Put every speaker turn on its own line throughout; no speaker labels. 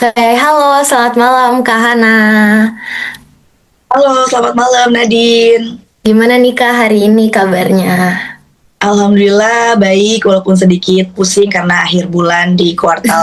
Oke, halo, selamat malam Kak Hana.
Halo, selamat malam Nadine.
Gimana nih Kak hari ini kabarnya?
Alhamdulillah baik walaupun sedikit pusing karena akhir bulan di kuartal.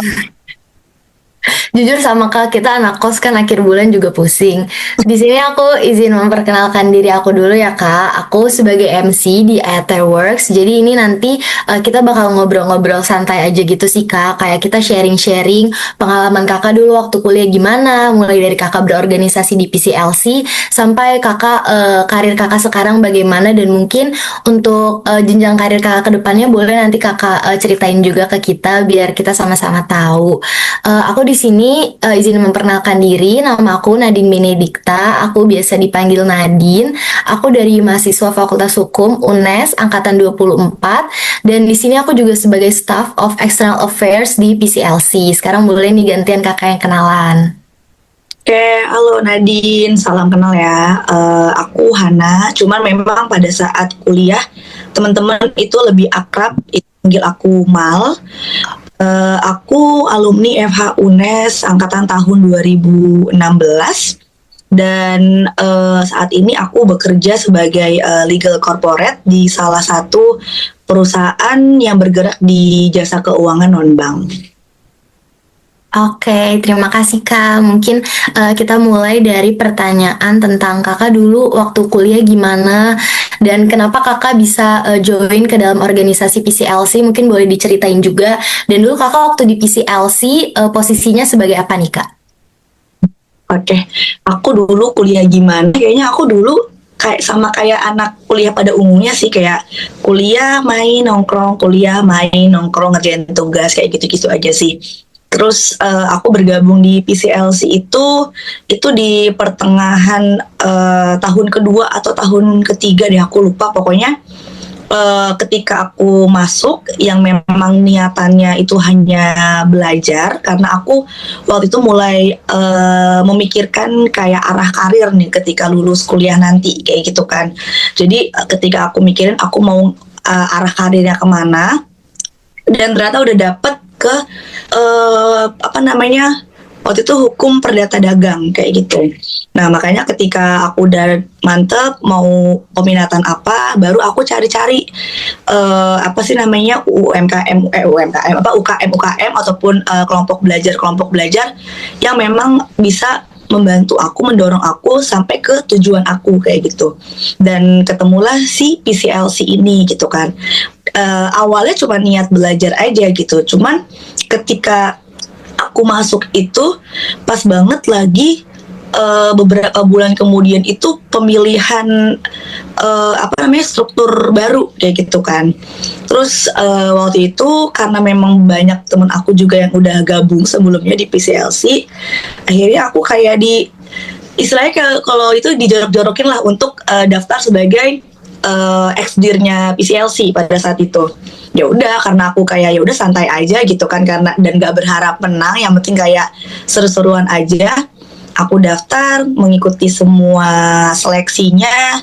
Jujur sama Kak, kita anak kos kan akhir bulan juga pusing. Di sini aku izin memperkenalkan diri aku dulu ya Kak. Aku sebagai MC di Etherworks. Jadi ini nanti kita bakal ngobrol-ngobrol santai aja gitu sih Kak. Kayak kita sharing-sharing pengalaman Kakak dulu waktu kuliah gimana. Mulai dari Kakak berorganisasi di PCLC sampai Kakak karir Kakak sekarang bagaimana dan mungkin untuk jenjang karir Kakak ke depannya boleh nanti Kakak ceritain juga ke kita biar kita sama-sama tahu. Aku di sini izin memperkenalkan diri. Nama aku Nadine Benedikta. Aku biasa dipanggil Nadine. Aku dari mahasiswa Fakultas Hukum UNES angkatan 24 dan di sini aku juga sebagai Staff of External Affairs di PCLC. Sekarang boleh nih gantian kakak yang kenalan.
Oke, halo Nadine, salam kenal ya. Aku Hana, cuman memang pada saat kuliah teman-teman itu lebih akrab, itu panggil aku Mal. Aku alumni FH UNES angkatan tahun 2016 dan saat ini aku bekerja sebagai legal corporate di salah satu perusahaan yang bergerak di jasa keuangan non-bank.
Oke, terima kasih Kak. Mungkin kita mulai dari pertanyaan tentang Kakak dulu waktu kuliah gimana dan kenapa Kakak bisa join ke dalam organisasi PCLC. Mungkin boleh diceritain juga. Dan dulu Kakak waktu di PCLC posisinya sebagai apa nih Kak?
Oke, aku dulu kuliah gimana? Kayaknya aku dulu kayak sama kayak anak kuliah pada umumnya sih, kayak kuliah main nongkrong, kuliah main nongkrong ngerjain tugas kayak gitu-gitu aja sih. Terus aku bergabung di PCLC itu di pertengahan tahun kedua atau tahun ketiga deh, aku lupa pokoknya. Ketika aku masuk yang memang niatannya itu hanya belajar, karena aku waktu itu mulai memikirkan kayak arah karir nih ketika lulus kuliah nanti kayak gitu kan. Jadi ketika aku mikirin aku mau arah karirnya kemana, dan ternyata udah dapet ke apa namanya, waktu itu hukum perdata dagang kayak gitu. Nah makanya ketika aku udah mantep mau peminatan apa, baru aku cari-cari apa sih namanya, UMKM apa UKM ataupun kelompok belajar yang memang bisa membantu aku, mendorong aku sampai ke tujuan aku kayak gitu. Dan ketemulah si PCLC ini gitu kan. Awalnya cuma niat belajar aja gitu, cuman ketika aku masuk itu pas banget lagi beberapa bulan kemudian itu pemilihan apa namanya, struktur baru kayak gitu kan. Terus waktu itu karena memang banyak teman aku juga yang udah gabung sebelumnya di PCLC, akhirnya aku kayak di istilahnya kalau itu dijorok-jorokin lah untuk daftar sebagai ex-dirnya PCLC pada saat itu. Ya udah, karena aku kayak ya udah santai aja gitu kan, karena dan gak berharap menang, yang penting kayak seru-seruan aja. Aku daftar, mengikuti semua seleksinya,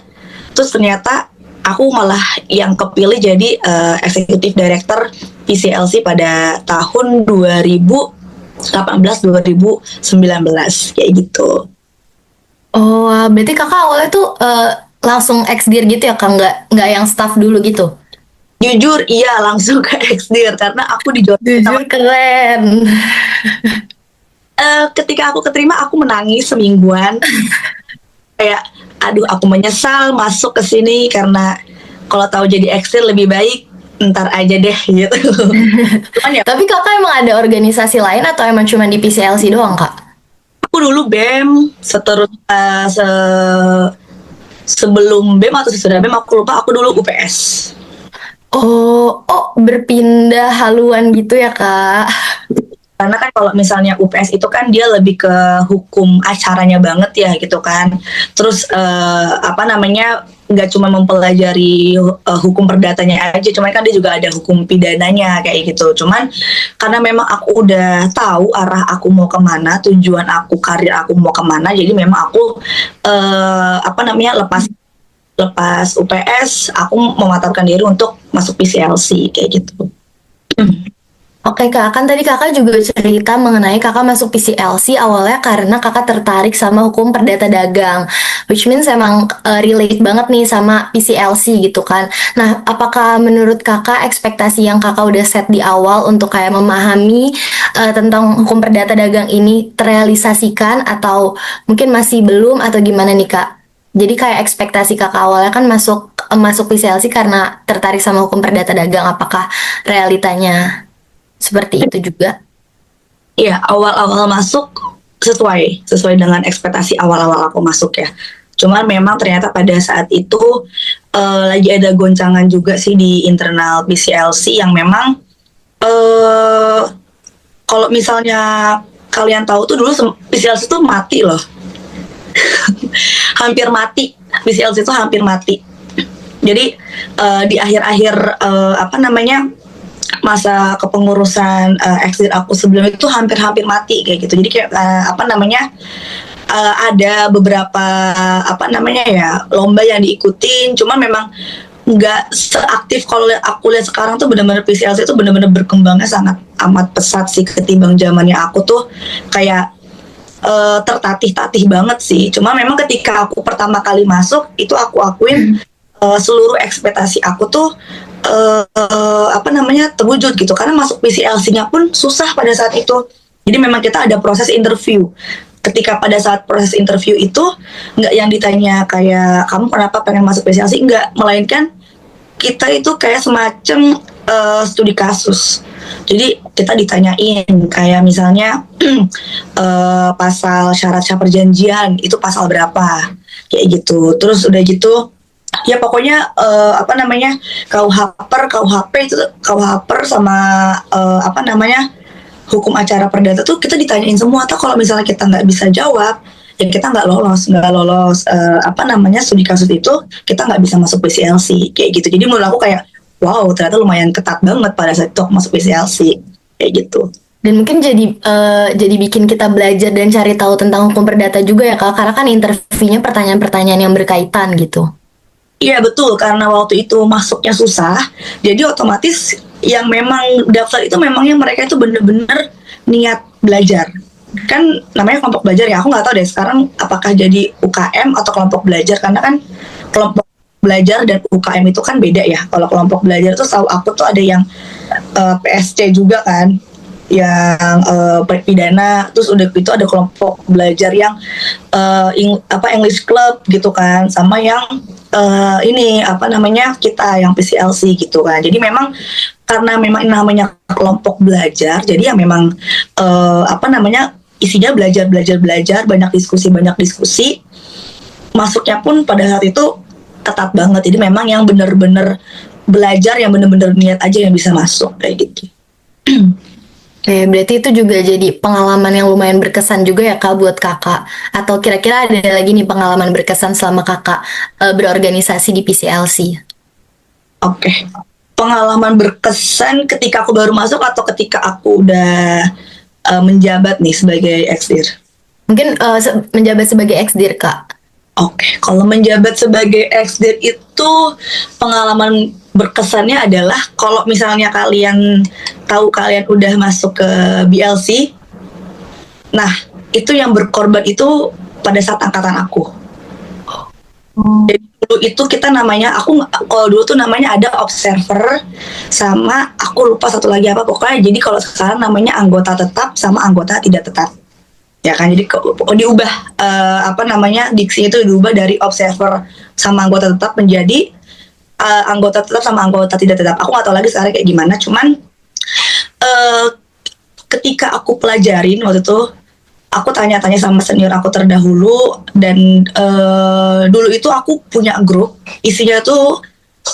terus ternyata aku malah yang kepilih jadi eksekutif director PCLC pada tahun 2018 2019 kayak gitu.
Oh, berarti Kakak awalnya tuh langsung ex-dir gitu ya Kak? Nggak yang staff dulu gitu?
Jujur iya, langsung ke eksdir karena aku dijodohin sama.
Jujur keren.
Ketika aku keterima aku menangis semingguan, kayak aduh aku menyesal masuk ke sini, karena kalau tahu jadi eksir lebih baik ntar aja deh gitu. Cuman ya
Tapi Kakak emang ada organisasi lain atau emang cuma di PCLC doang Kak?
aku dulu BEM, seterus sebelum BEM atau sesudah BEM aku lupa, aku dulu UPS.
Oh, oh berpindah haluan gitu ya Kak?
Karena kan kalau misalnya UPS itu kan dia lebih ke hukum acaranya banget ya gitu kan. Terus apa namanya, nggak cuma mempelajari hukum perdatanya aja, cuman kan dia juga ada hukum pidananya kayak gitu. Cuman karena memang aku udah tahu arah aku mau kemana, tujuan aku, karir aku mau kemana, jadi memang aku apa namanya, lepas lepas UPS aku mematapkan diri untuk masuk PCLC kayak gitu.
Oke Kak, kan tadi Kakak juga cerita mengenai Kakak masuk PCLC awalnya karena Kakak tertarik sama hukum perdata dagang, which means emang relate banget nih sama PCLC gitu kan. Nah, apakah menurut Kakak ekspektasi yang Kakak udah set di awal untuk kayak memahami tentang hukum perdata dagang ini terrealisasikan atau mungkin masih belum atau gimana nih Kak? Jadi kayak ekspektasi Kakak awalnya kan masuk PCLC karena tertarik sama hukum perdata dagang, apakah realitanya seperti itu juga?
Iya, awal-awal masuk sesuai dengan ekspektasi awal-awal aku masuk ya. Cuman memang ternyata pada saat itu lagi ada goncangan juga sih di internal BCLC yang memang eh kalau misalnya kalian tahu tuh dulu BCLC tuh mati loh. Hampir mati. BCLC itu hampir mati. Jadi di akhir-akhir apa namanya masa kepengurusan exit aku sebelum itu hampir-hampir mati kayak gitu. Jadi kayak apa namanya ada beberapa apa namanya ya lomba yang diikutin, cuman memang nggak seaktif kalau aku lihat sekarang tuh benar-benar PCLC itu benar-benar berkembangnya sangat amat pesat sih ketimbang zamannya aku tuh kayak tertatih-tatih banget sih. Cuma memang ketika aku pertama kali masuk itu aku akuin seluruh ekspektasi aku tuh apa namanya terwujud gitu karena masuk PCLC-nya pun susah pada saat itu. Jadi memang kita ada proses interview. Ketika pada saat proses interview itu nggak yang ditanya kayak kamu kenapa pengen masuk PCLC, nggak, melainkan kita itu kayak semacam studi kasus. Jadi kita ditanyain kayak misalnya pasal syarat-syarat perjanjian itu pasal berapa kayak gitu. Terus udah gitu ya pokoknya apa namanya KUHP itu KUHP sama apa namanya hukum acara perdata tuh kita ditanyain semua. Atau kalau misalnya kita nggak bisa jawab ya kita nggak lolos apa namanya studi kasus itu kita nggak bisa masuk PCLC kayak gitu. Jadi menurut aku kayak wow ternyata lumayan ketat banget pada saat itu aku masuk PCLC kayak gitu.
Dan mungkin jadi bikin kita belajar dan cari tahu tentang hukum perdata juga ya Kak, karena kan interviewnya pertanyaan-pertanyaan yang berkaitan gitu.
Iya betul, karena waktu itu masuknya susah, jadi otomatis yang memang daftar itu memangnya mereka itu bener-bener niat belajar. Kan namanya kelompok belajar ya, aku nggak tahu deh sekarang apakah jadi UKM atau kelompok belajar, karena kan kelompok belajar dan UKM itu kan beda ya. Kalau kelompok belajar itu tahu aku tuh ada yang PSC juga kan, yang pidana, terus udah itu ada kelompok belajar yang English Club gitu kan, sama yang ini apa namanya kita yang PCLC gitu kan. Jadi memang karena memang namanya kelompok belajar, jadi ya memang apa namanya isinya belajar banyak diskusi. Masuknya pun pada saat itu ketat banget. Jadi memang yang benar-benar belajar, yang benar-benar niat aja yang bisa masuk kayak gitu.
Oke, berarti itu juga jadi pengalaman yang lumayan berkesan juga ya Kak buat Kakak. Atau kira-kira ada lagi nih pengalaman berkesan selama Kakak berorganisasi di PCLC?
Oke. Pengalaman berkesan ketika aku baru masuk atau ketika aku udah menjabat nih sebagai XDIR?
Mungkin menjabat sebagai ex-dir Kak.
Oke, kalau menjabat sebagai XDIR itu pengalaman berkesannya adalah kalau misalnya kalian tahu kalian udah masuk ke BLC, nah itu yang berkorban itu pada saat angkatan aku. Jadi dulu itu kita namanya, kalau dulu tuh namanya ada observer sama aku lupa satu lagi apa pokoknya. Jadi kalau sekarang namanya anggota tetap sama anggota tidak tetap. Ya kan, jadi diubah apa namanya diksinya itu diubah dari observer sama anggota tetap menjadi anggota tetap sama anggota tidak tetap. Aku nggak tahu lagi sekarang kayak gimana. Cuman ketika aku pelajarin waktu itu, aku tanya-tanya sama senior aku terdahulu dan dulu itu aku punya grup isinya tuh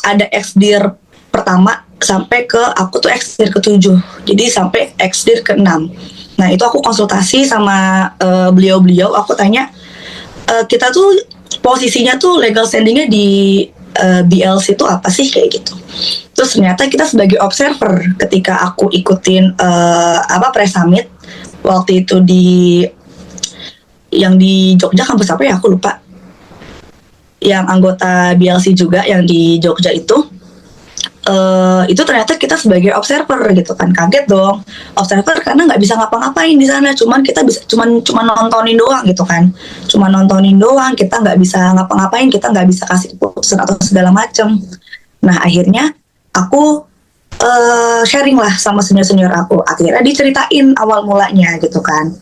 ada XDIR pertama sampai ke aku tuh XDIR ke-7. Jadi sampai XDIR ke-6. Nah, itu aku konsultasi sama beliau-beliau, aku tanya kita tuh posisinya tuh legal standingnya di BLC itu apa sih kayak gitu. Terus ternyata kita sebagai observer ketika aku ikutin press summit waktu itu yang di Jogja, kampus apa ya aku lupa, yang anggota BLC juga yang di Jogja itu itu ternyata kita sebagai observer gitu kan, kaget dong. Observer karena nggak bisa ngapa-ngapain di sana, cuman kita bisa cuman nontonin doang gitu kan, cuma nontonin doang, kita nggak bisa ngapa-ngapain, kita nggak bisa kasih keputusan atau segala macem. Nah akhirnya aku sharing lah sama senior-senior aku, akhirnya diceritain awal mulanya gitu kan.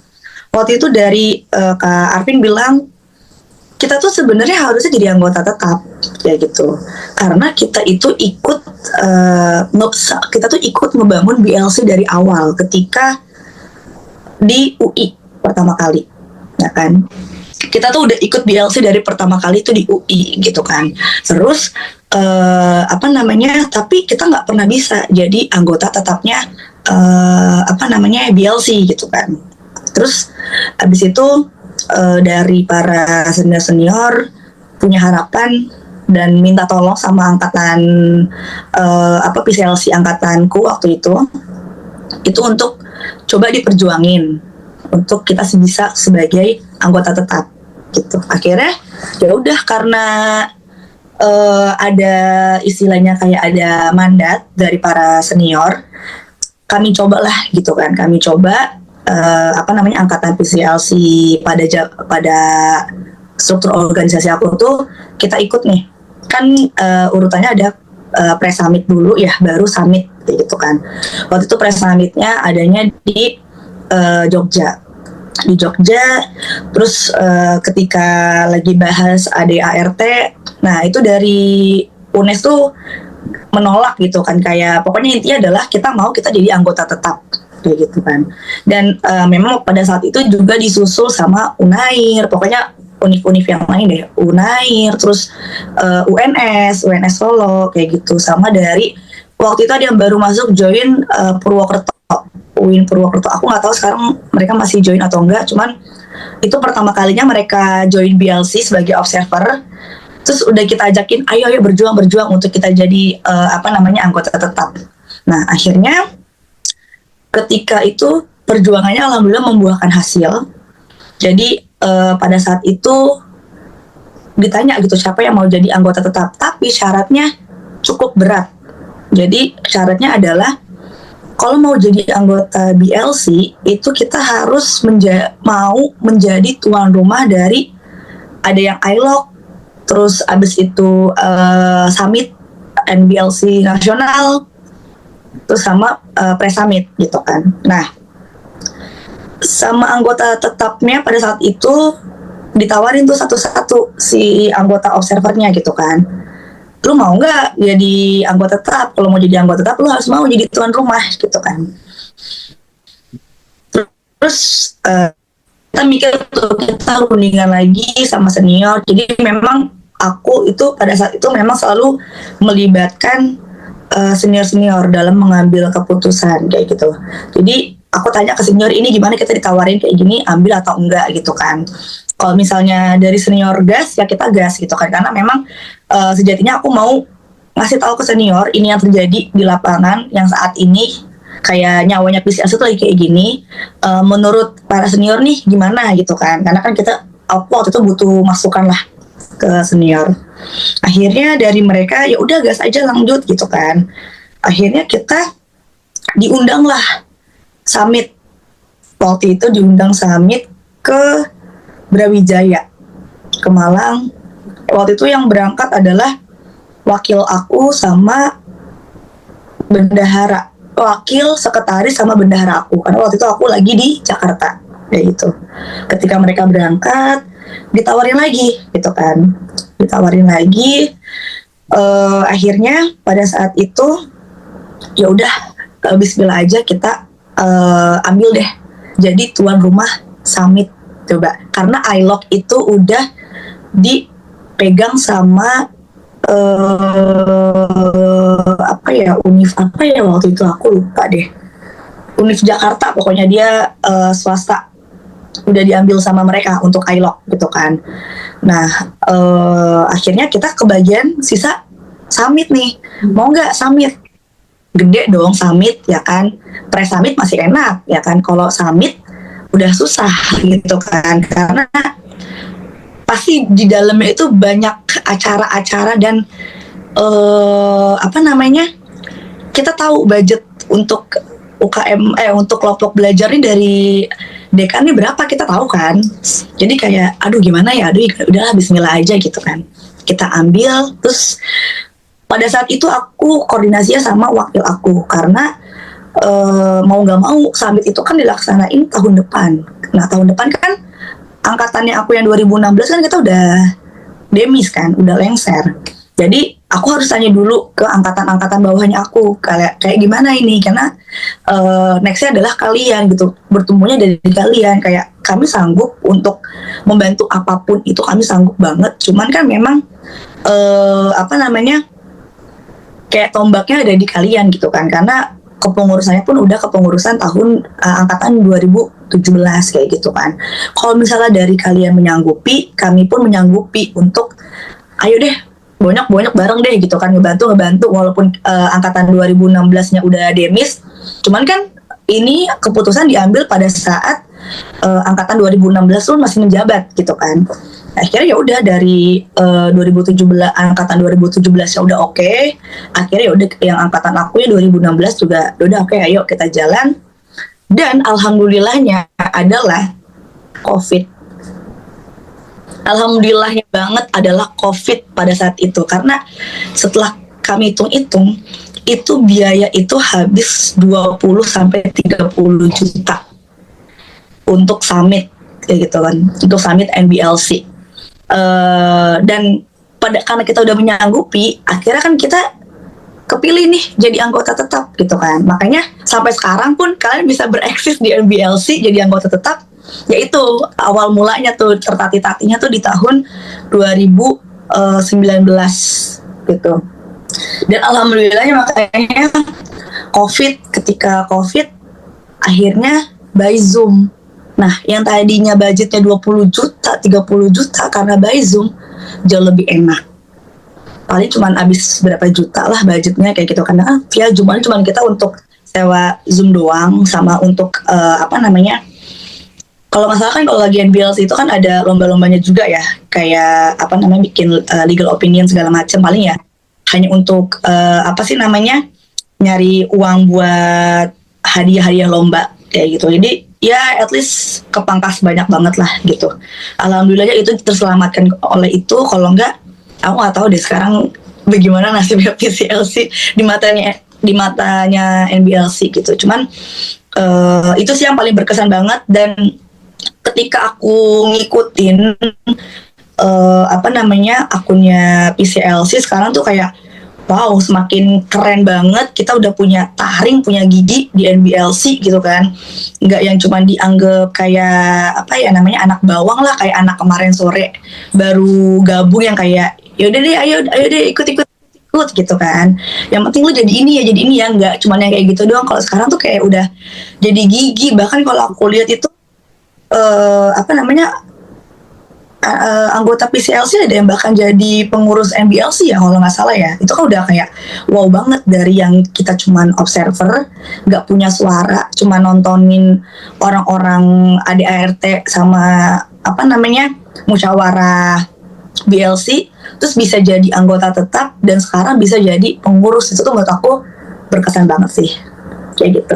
Waktu itu dari Kak Arvin bilang kita tuh sebenarnya harusnya jadi anggota tetap ya gitu, karena kita itu ikut kita tuh ikut ngebangun BLC dari awal ketika di UI pertama kali, ya kan. Kita tuh udah ikut BLC dari pertama kali itu di UI gitu kan. Terus apa namanya, tapi kita nggak pernah bisa jadi anggota tetapnya apa namanya BLC gitu kan. Terus abis itu dari para senior-senior punya harapan dan minta tolong sama angkatan PCLC angkatanku waktu itu untuk coba diperjuangin untuk kita bisa sebagai anggota tetap gitu. Akhirnya ya udah, karena ada istilahnya kayak ada mandat dari para senior, kami cobalah gitu kan, kami coba angkatan PCLC pada struktur organisasi aku tuh kita ikut nih kan, urutannya ada pre-summit dulu ya, baru summit gitu kan. Waktu itu pre-summitnya adanya di Jogja, terus ketika lagi bahas ADART, nah itu dari UNES tuh menolak gitu kan, kayak pokoknya intinya adalah kita jadi anggota tetap kayak gitu kan. Dan memang pada saat itu juga disusul sama UNAIR, pokoknya univ-univ yang lain deh, UNAIR, terus UNS Solo kayak gitu, sama dari waktu itu ada yang baru masuk join Purwokerto, UIN Purwokerto. Aku nggak tahu sekarang mereka masih join atau enggak, cuman itu pertama kalinya mereka join BLC sebagai observer. Terus udah kita ajakin, ayo berjuang untuk kita jadi anggota tetap. Nah akhirnya ketika itu perjuangannya alhamdulillah membuahkan hasil. Jadi pada saat itu ditanya gitu siapa yang mau jadi anggota tetap, tapi syaratnya cukup berat. Jadi syaratnya adalah kalau mau jadi anggota BLC itu kita harus mau menjadi tuan rumah dari, ada yang ILOC, terus abis itu Summit NBLC nasional, terus sama pre-summit gitu kan. Nah sama anggota tetapnya pada saat itu ditawarin tuh satu-satu si anggota observernya gitu kan, lu mau nggak jadi anggota tetap? Kalau mau jadi anggota tetap lu harus mau jadi tuan rumah gitu kan. Terus kita mikir tuh, kita rundingan lagi sama senior. Jadi memang aku itu pada saat itu memang selalu melibatkan senior-senior dalam mengambil keputusan kayak gitu. Jadi aku tanya ke senior, ini gimana, kita ditawarin kayak gini, ambil atau enggak gitu kan. Kalau misalnya dari senior gas, ya kita gas gitu kan, karena memang sejatinya aku mau ngasih tahu ke senior ini yang terjadi di lapangan yang saat ini, kayak nyawanya PCS itu lagi kayak gini, menurut para senior nih gimana gitu kan, karena kan aku waktu itu butuh masukan lah ke senior. Akhirnya dari mereka ya udah gas aja lanjut gitu kan. Akhirnya kita diundang lah summit, waktu itu diundang summit ke Brawijaya, ke Malang. Waktu itu yang berangkat adalah wakil aku sama bendahara, wakil sekretaris sama bendahara aku, karena waktu itu aku lagi di Jakarta kayak gitu. Ketika mereka berangkat ditawarin lagi gitu kan, akhirnya pada saat itu ya udah bismillah aja, kita ambil deh jadi tuan rumah summit coba, karena ILOC itu udah dipegang sama univ apa ya waktu itu, aku lupa deh, univ Jakarta pokoknya, dia swasta, udah diambil sama mereka untuk ILOC gitu kan. Nah akhirnya kita kebagian sisa summit nih, mau nggak summit? Gede dong summit ya kan, pre-summit masih enak ya kan, kalau summit udah susah gitu kan, karena pasti di dalamnya itu banyak acara-acara dan kita tahu budget untuk UKM untuk kelompok belajar nih dari dekan nih berapa, kita tahu kan. Jadi kayak aduh gimana ya, aduh udahlah bismillah aja gitu kan. Kita ambil, terus pada saat itu aku koordinasinya sama wakil aku karena mau nggak mau summit itu kan dilaksanain tahun depan. Nah tahun depan kan angkatannya aku yang 2016 kan kita udah demis kan, udah lengser. Jadi aku harus tanya dulu ke angkatan-angkatan bawahnya aku kayak gimana ini, karena nextnya adalah kalian gitu, bertumbuhnya dari kalian. Kayak kami sanggup untuk membantu apapun itu, kami sanggup banget. Cuman kan memang kayak tombaknya ada di kalian gitu kan, karena kepengurusannya pun udah kepengurusan tahun angkatan 2017 kayak gitu kan. Kalau misalnya dari kalian menyanggupi, kami pun menyanggupi untuk ayo deh banyak bareng deh gitu kan, ngebantu walaupun angkatan 2016-nya udah demis. Cuman kan ini keputusan diambil pada saat angkatan 2016 tuh masih menjabat gitu kan. Akhirnya ya udah dari 2017 angkatan 2017 ya udah oke. Akhirnya ya udah yang angkatan aku ya 2016 juga udah oke, ayo kita jalan. Dan alhamdulillahnya adalah COVID. Alhamdulillahnya banget adalah COVID pada saat itu, karena setelah kami hitung-hitung itu biaya itu habis 20 sampai 30 juta untuk summit kayak gitu kan, untuk summit NBLC. Dan karena kita udah menyanggupi, akhirnya kan kita kepilih nih jadi anggota tetap gitu kan. Makanya sampai sekarang pun kalian bisa bereksis di NBLC jadi anggota tetap. Yaitu awal mulanya tuh tertati-tatinya tuh di tahun 2019 gitu. Dan alhamdulillahnya makanya ketika COVID akhirnya by Zoom. Nah, yang tadinya budgetnya 20 juta, 30 juta karena by Zoom jauh lebih enak. Paling cuma habis berapa juta lah budgetnya kayak gitu, karena via Zoom cuma kita untuk sewa Zoom doang, sama untuk kalau masalah kan kalau lagi NBLC itu kan ada lomba-lombanya juga ya, kayak bikin legal opinion segala macam. Paling ya hanya untuk nyari uang buat hadiah lomba kayak gitu. Jadi ya at least kepangkas banyak banget lah gitu. Alhamdulillahnya itu terselamatkan oleh itu. Kalau enggak, aku nggak tahu deh sekarang bagaimana nasibnya PCLC di matanya NBLC gitu. Cuman itu sih yang paling berkesan banget. Dan ketika aku ngikutin akunnya PCLC sekarang tuh kayak wow, semakin keren banget. Kita udah punya taring, punya gigi di NBLC gitu kan. Nggak yang cuma dianggap kayak anak bawang lah, kayak anak kemarin sore baru gabung yang kayak yaudah deh ayo deh ikut gitu kan. Yang penting lu jadi ini ya, nggak cuma yang kayak gitu doang. Kalau sekarang tuh kayak udah jadi gigi. Bahkan kalau aku lihat itu anggota PCLC ada yang bahkan jadi pengurus NBLC ya kalau nggak salah ya. Itu kan udah kayak wow banget, dari yang kita cuman observer, nggak punya suara, cuma nontonin orang-orang ADART sama musyawarah BLC, terus bisa jadi anggota tetap dan sekarang bisa jadi pengurus. Itu tuh menurut aku berkesan banget sih kayak gitu.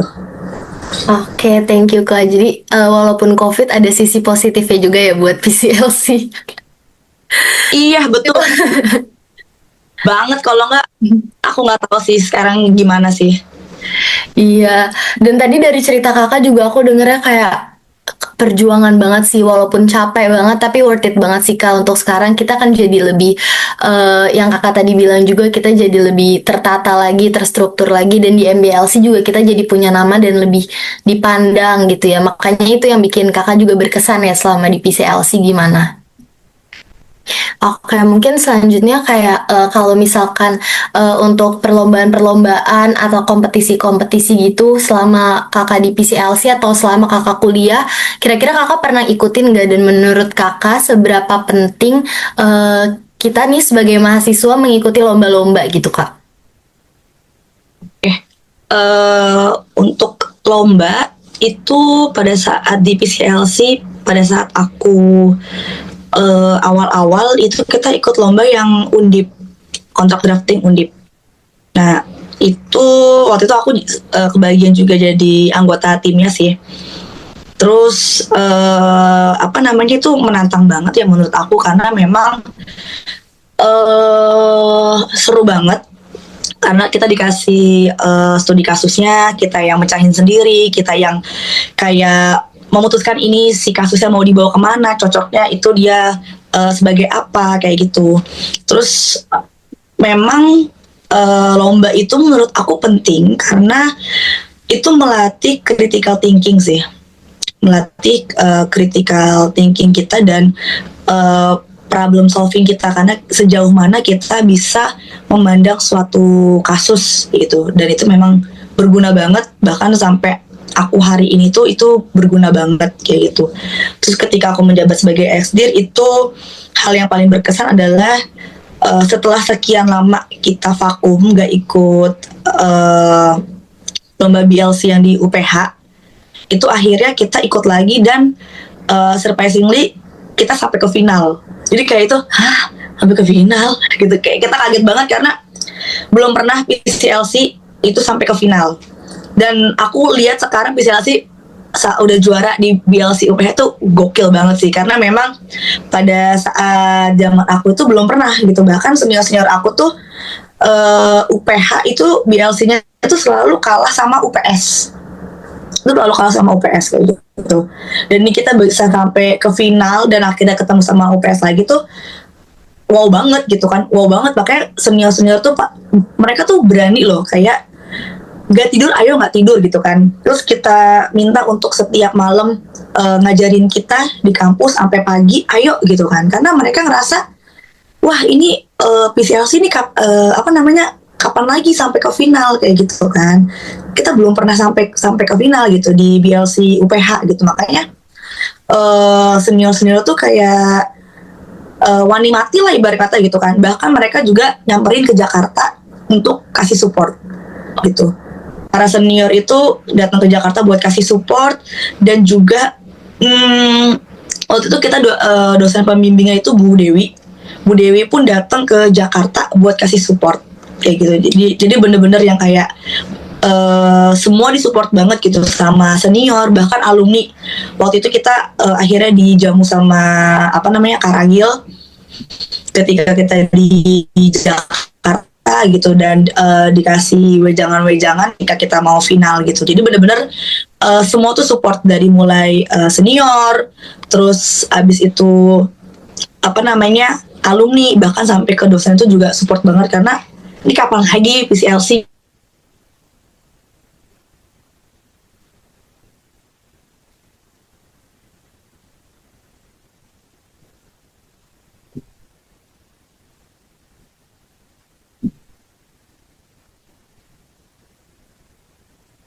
Oke, thank you Kak. Jadi walaupun COVID ada sisi positifnya juga ya buat PCLC.
Iya betul banget. Kalau nggak, aku nggak tahu sih sekarang gimana sih.
Iya, dan tadi dari cerita kakak juga aku dengernya kayak perjuangan banget sih, walaupun capek banget tapi worth it banget sih Kak. Untuk sekarang kita kan jadi lebih yang kakak tadi bilang juga, kita jadi lebih tertata lagi, terstruktur lagi, dan di MBLC juga kita jadi punya nama dan lebih dipandang gitu ya. Makanya itu yang bikin kakak juga berkesan ya selama di PCLC. Gimana? Oke, mungkin selanjutnya kayak kalau misalkan untuk perlombaan-perlombaan atau kompetisi-kompetisi gitu selama kakak di PCLC atau selama kakak kuliah, kira-kira kakak pernah ikutin nggak, dan menurut kakak seberapa penting kita nih sebagai mahasiswa mengikuti lomba-lomba gitu Kak?
Untuk lomba itu pada saat di PCLC, pada saat aku awal-awal itu kita ikut lomba yang undip, kontrak drafting undip. Nah itu waktu itu aku kebagian juga jadi anggota timnya sih. Terus apa namanya itu menantang banget ya menurut aku karena memang seru banget karena kita dikasih studi kasusnya, kita yang mecahin sendiri, kita yang kayak memutuskan ini si kasusnya mau dibawa kemana, cocoknya itu dia sebagai apa kayak gitu. Terus memang lomba itu menurut aku penting karena itu melatih critical thinking sih, melatih critical thinking kita dan problem solving kita karena sejauh mana kita bisa memandang suatu kasus gitu dan itu memang berguna banget bahkan sampai aku hari ini tuh itu berguna banget kayak gitu. Terus ketika aku menjabat sebagai XDIR itu hal yang paling berkesan adalah setelah sekian lama kita vakum nggak ikut lomba BLC yang di UPH itu akhirnya kita ikut lagi dan surprisingly kita sampai ke final. Jadi kayak itu, sampai ke final gitu. Kayak kita kaget banget karena belum pernah PCLC itu sampai ke final. Dan aku lihat sekarang PCLC udah juara di BLC UPH itu gokil banget sih karena memang pada saat zaman aku itu belum pernah gitu. Bahkan senior-senior aku tuh UPH itu BLC-nya itu selalu kalah sama UPS. Itu selalu kalah sama UPS kayak gitu. Dan ini kita bisa sampai ke final dan akhirnya ketemu sama UPS lagi tuh wow banget gitu kan. Wow banget makanya senior-senior tuh mereka tuh berani loh kayak gak tidur ayo gak tidur gitu kan. Terus kita minta untuk setiap malam ngajarin kita di kampus sampai pagi ayo gitu kan. Karena mereka ngerasa wah ini PCLC ini apa namanya kapan lagi sampai ke final kayak gitu kan. Kita belum pernah sampai ke final gitu di BLC UPH gitu. Makanya senior-senior tuh kayak wani mati lah ibarat kata gitu kan. Bahkan mereka juga nyamperin ke Jakarta untuk kasih support gitu. Para senior itu datang ke Jakarta buat kasih support dan juga waktu itu kita dosen pembimbingnya itu Bu Dewi. Bu Dewi pun datang ke Jakarta buat kasih support kayak gitu. Jadi bener-bener yang kayak semua disupport banget gitu sama senior bahkan alumni. Waktu itu kita akhirnya dijamu sama apa namanya Karagil ketika kita di Jakarta gitu dan dikasih wejangan-wejangan ketika kita mau final gitu. Jadi bener-bener semua tuh support dari mulai senior terus abis itu apa namanya alumni bahkan sampai ke dosen itu juga support banget karena ini kapan lagi PCLC.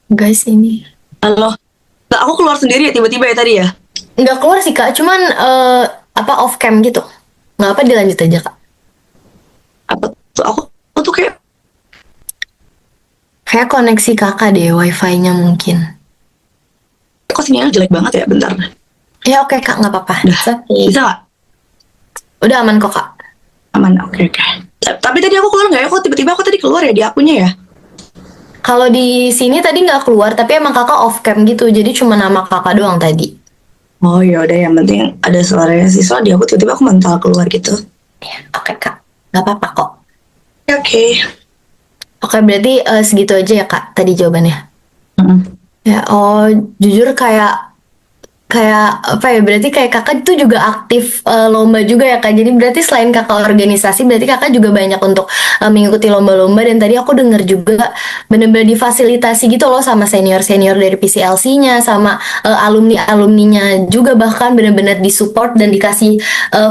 Guys ini
Halo, nah, aku keluar sendiri ya tiba-tiba ya tadi ya.
nggak keluar sih kak, cuman apa off cam gitu. Nggak apa dilanjut aja kak.
Apa tuh aku tuh
Kayak koneksi kakak deh, wifi-nya mungkin.
kok sinyalnya jelek banget ya bentar.
Ya oke kak, nggak apa-apa.
Udah bisa nggak?
Udah aman kok kak.
Aman, oke. Tapi tadi aku keluar nggak ya? Kok tiba-tiba aku tadi keluar ya di akunnya ya?
Kalau di sini tadi nggak keluar, tapi emang kakak off cam gitu, jadi cuma nama kakak doang tadi.
Oh ya udah yang penting ada suaranya sih. Soalnya di aku tiba-tiba aku mental keluar gitu.
Ya, oke kak, nggak apa-apa kok.
Oke.
Oke berarti segitu aja ya kak tadi jawabannya.
Mm-mm.
Ya oh jujur kayak apa ya berarti kayak kakak itu juga aktif lomba juga ya kak, jadi berarti selain kakak organisasi berarti kakak juga banyak untuk mengikuti lomba-lomba dan tadi aku dengar juga bener-bener difasilitasi gitu loh sama senior-senior dari PCLC-nya sama alumni-alumninya juga bahkan bener-bener disupport dan dikasih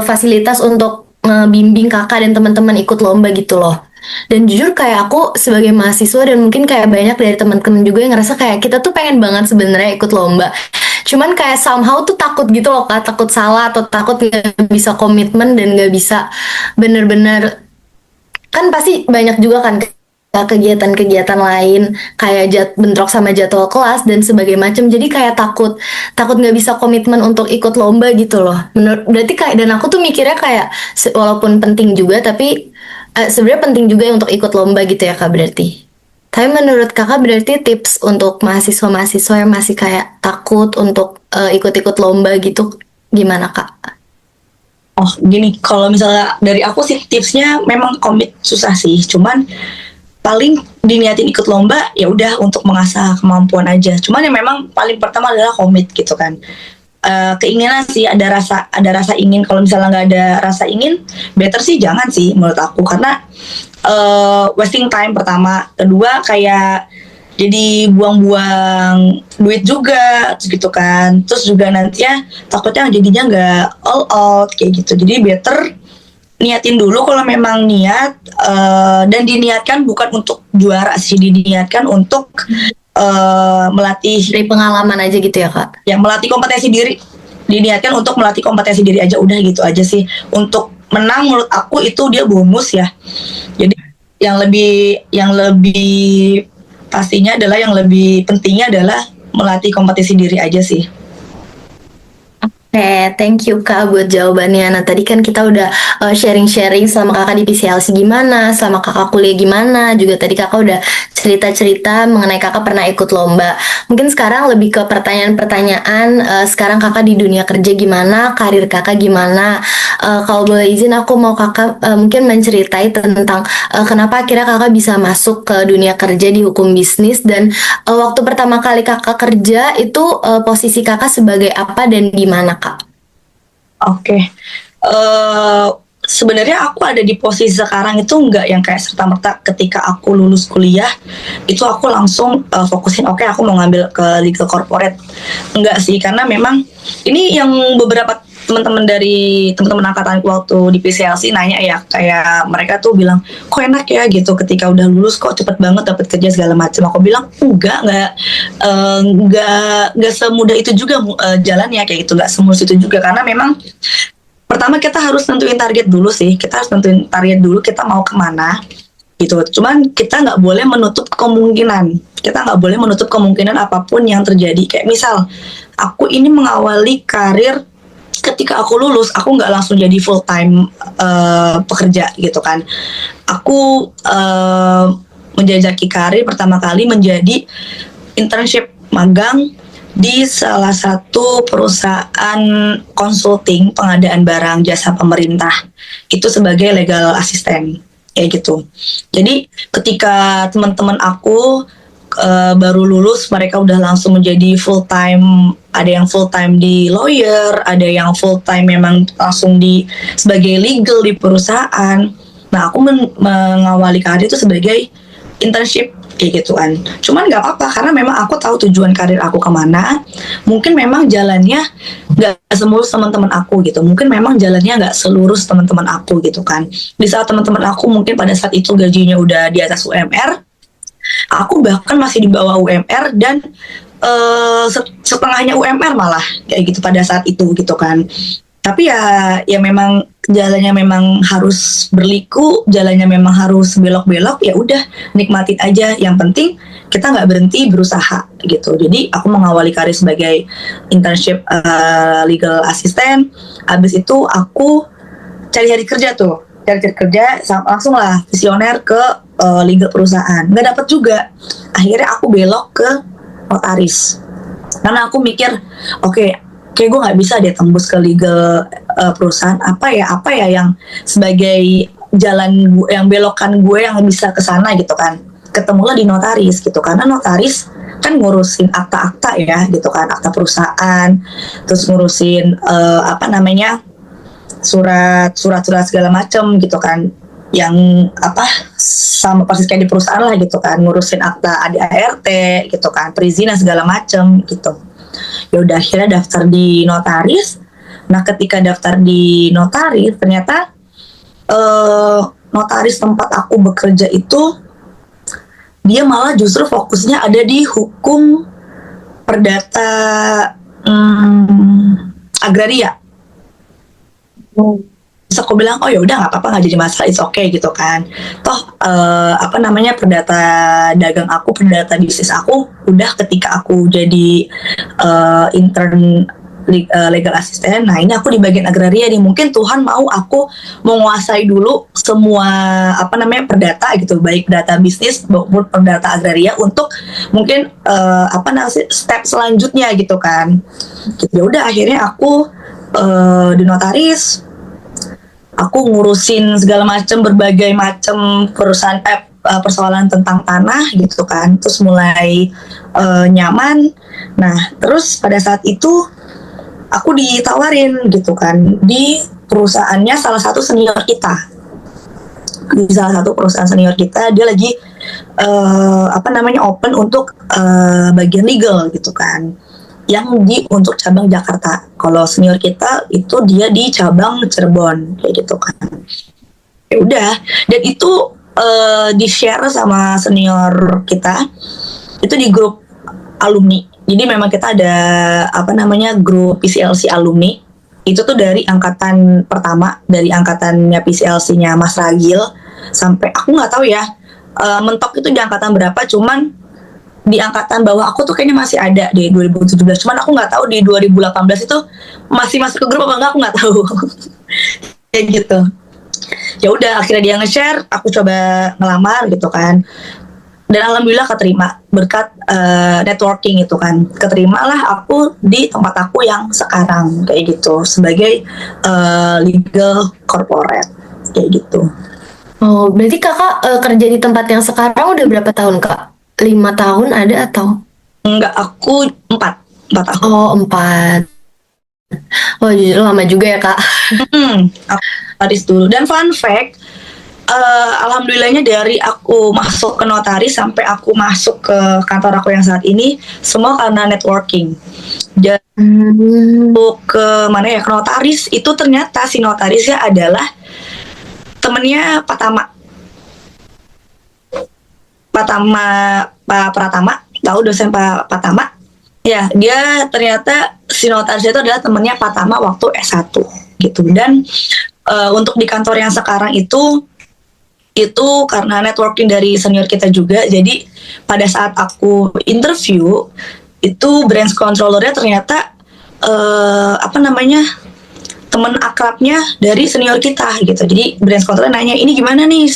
fasilitas untuk bimbing kakak dan teman-teman ikut lomba gitu loh. Dan jujur kayak aku sebagai mahasiswa dan mungkin kayak banyak dari teman-teman juga yang ngerasa kayak kita tuh pengen banget sebenarnya ikut lomba. Cuman kayak somehow tuh takut gitu loh kak, takut salah atau takut nggak bisa komitmen dan nggak bisa bener-bener kan pasti banyak juga kan kegiatan-kegiatan lain kayak bentrok sama jadwal kelas dan sebagai macam jadi kayak takut nggak bisa komitmen untuk ikut lomba gitu loh. Berarti kayak dan aku tuh mikirnya kayak walaupun penting juga tapi sebenarnya penting juga untuk ikut lomba gitu ya kak berarti. Tapi menurut kakak berarti tips untuk mahasiswa-mahasiswa yang masih kayak takut untuk ikut-ikut lomba gitu gimana kak?
Oh gini, kalau misalnya dari aku sih tipsnya memang komit susah sih, cuman paling diniatin ikut lomba ya udah untuk mengasah kemampuan aja. Cuman yang memang paling pertama adalah komit gitu kan. Keinginan sih, ada rasa ingin. Kalau misalnya nggak ada rasa ingin, better sih jangan sih menurut aku, karena wasting time pertama, kedua kayak jadi buang-buang duit juga gitu kan, terus juga nanti ya takutnya jadinya nggak all out kayak gitu. Jadi better niatin dulu kalau memang niat, dan diniatkan bukan untuk juara sih, diniatkan untuk melatih,
Dari pengalaman aja gitu ya kak?
yang melatih kompetensi diri, diniatkan untuk melatih kompetensi diri aja, udah gitu aja sih. Untuk menang menurut aku itu dia bonus ya. Jadi yang lebih pastinya adalah, yang lebih pentingnya adalah melatih kompetensi diri aja sih.
Oke, thank you Kak buat jawabannya. Nah, tadi kan kita udah sharing-sharing selama Kakak di PCLC gimana, selama Kakak kuliah gimana, juga tadi Kakak udah cerita-cerita mengenai Kakak pernah ikut lomba. Mungkin sekarang lebih ke pertanyaan-pertanyaan, sekarang Kakak di dunia kerja gimana, karir Kakak gimana. Kalau boleh izin aku mau Kakak mungkin menceritai tentang kenapa akhirnya Kakak bisa masuk ke dunia kerja di hukum bisnis dan waktu pertama kali Kakak kerja itu posisi Kakak sebagai apa dan di mana Kak?
Oke. Eh, Sebenarnya aku ada di posisi sekarang itu nggak yang kayak serta-merta ketika aku lulus kuliah itu aku langsung fokusin oke aku mau ngambil ke legal corporate. Enggak sih, karena memang ini yang beberapa teman-teman angkatan waktu di PCLC nanya ya, kayak mereka tuh bilang kok enak ya gitu ketika udah lulus kok cepet banget dapat kerja segala macam. Aku bilang enggak semudah itu juga jalannya kayak gitu, nggak semulus itu juga, karena memang pertama kita harus nentuin target dulu sih, kita harus nentuin target dulu kita mau kemana gitu. Cuman kita nggak boleh menutup kemungkinan, kita nggak boleh menutup kemungkinan apapun yang terjadi. Kayak misal aku ini mengawali karir ketika aku lulus, aku nggak langsung jadi full time pekerja gitu kan. Aku menjajaki karir pertama kali menjadi internship magang di salah satu perusahaan konsulting pengadaan barang jasa pemerintah, itu sebagai legal assistant kayak gitu. Jadi ketika teman-teman aku baru lulus, mereka udah langsung menjadi full time. Ada yang full time di lawyer, ada yang full time memang langsung di sebagai legal di perusahaan. Nah aku mengawali karir itu sebagai internship kayak gitu kan. Cuman nggak apa-apa karena memang aku tahu tujuan karir aku kemana. Mungkin memang jalannya nggak semulus teman-teman aku gitu. Mungkin memang jalannya nggak selurus teman-teman aku gitu kan. Di saat teman-teman aku mungkin pada saat itu gajinya udah di atas UMR, aku bahkan masih di bawah UMR dan setengahnya UMR malah kayak gitu pada saat itu gitu kan. Tapi ya memang jalannya memang harus berliku, jalannya memang harus belok-belok, ya udah nikmatin aja. Yang penting kita nggak berhenti berusaha gitu. Jadi aku mengawali karir sebagai internship legal assistant. Habis itu aku cari-cari kerja tuh, cari-cari kerja langsung lah visioner ke legal perusahaan. Nggak dapet juga. Akhirnya aku belok ke notaris. Karena aku mikir, oke, kayak gue nggak bisa deh tembus ke legal perusahaan. Apa ya yang sebagai jalan yang belokan gue yang bisa ke sana gitu kan. Ketemulah di notaris gitu, karena notaris kan ngurusin akta-akta ya gitu kan, akta perusahaan, terus ngurusin surat segala macam gitu kan, yang sama persis kayak di perusahaan lah gitu kan, ngurusin akta ADART gitu kan, perizinan segala macam gitu. Ya udah akhirnya daftar di notaris. Nah ketika daftar di notaris ternyata notaris tempat aku bekerja itu dia malah justru fokusnya ada di hukum perdata agraria. Terus aku bilang, oh ya udah nggak apa-apa, nggak jadi masalah, it's okay gitu kan. Toh perdata dagang aku, perdata bisnis aku udah ketika aku jadi intern legal assistant. Nah ini aku di bagian agraria nih. Mungkin Tuhan mau aku menguasai dulu semua perdata gitu, baik data bisnis maupun perdata agraria untuk mungkin step selanjutnya gitu kan. Ya udah akhirnya aku di notaris, aku ngurusin segala macam berbagai macam perusahaan persoalan tentang tanah gitu kan, terus mulai nyaman. Nah terus pada saat itu aku ditawarin gitu kan di perusahaannya salah satu senior kita, di salah satu perusahaan senior kita, dia lagi open untuk bagian legal gitu kan, yang untuk cabang Jakarta. Kalau senior kita itu dia di cabang Cirebon kayak gitu kan. Ya udah, dan itu di-share sama senior kita itu di grup alumni. Jadi memang kita ada grup PCLC alumni. Itu tuh dari angkatan pertama, dari angkatannya PCLC-nya Mas Ragil sampai aku nggak tahu ya mentok itu di angkatan berapa, cuman di angkatan bawah aku tuh kayaknya masih ada di 2017. Cuman aku nggak tahu di 2018 itu masih masuk ke grup apa enggak, aku nggak tahu. Kayak gitu. Ya udah akhirnya dia nge-share, aku coba ngelamar gitu kan, dan alhamdulillah keterima berkat networking itu kan. Keterimalah aku di tempat aku yang sekarang kayak gitu sebagai legal corporate kayak gitu.
Oh, berarti kakak kerja di tempat yang sekarang udah berapa tahun kak? 5 tahun ada atau?
Enggak, aku 4 tahun.
Oh, 4. Oh, jujur lama juga ya kak.
Aku notaris dulu. Dan fun fact, alhamdulillahnya dari aku masuk ke notaris sampai aku masuk ke kantor aku yang saat ini, semua karena networking. Jadi ke mana ya, ke notaris itu ternyata si notarisnya adalah temennya Pak Pratama, tahu dosen Pak Tama? Ya, dia ternyata si notaris itu adalah temennya Pak Tama waktu S1 gitu. Dan untuk di kantor yang sekarang itu karena networking dari senior kita juga. Jadi pada saat aku interview itu branch controllernya ternyata teman akrabnya dari senior kita gitu. Jadi branch controller nanya, ini gimana nih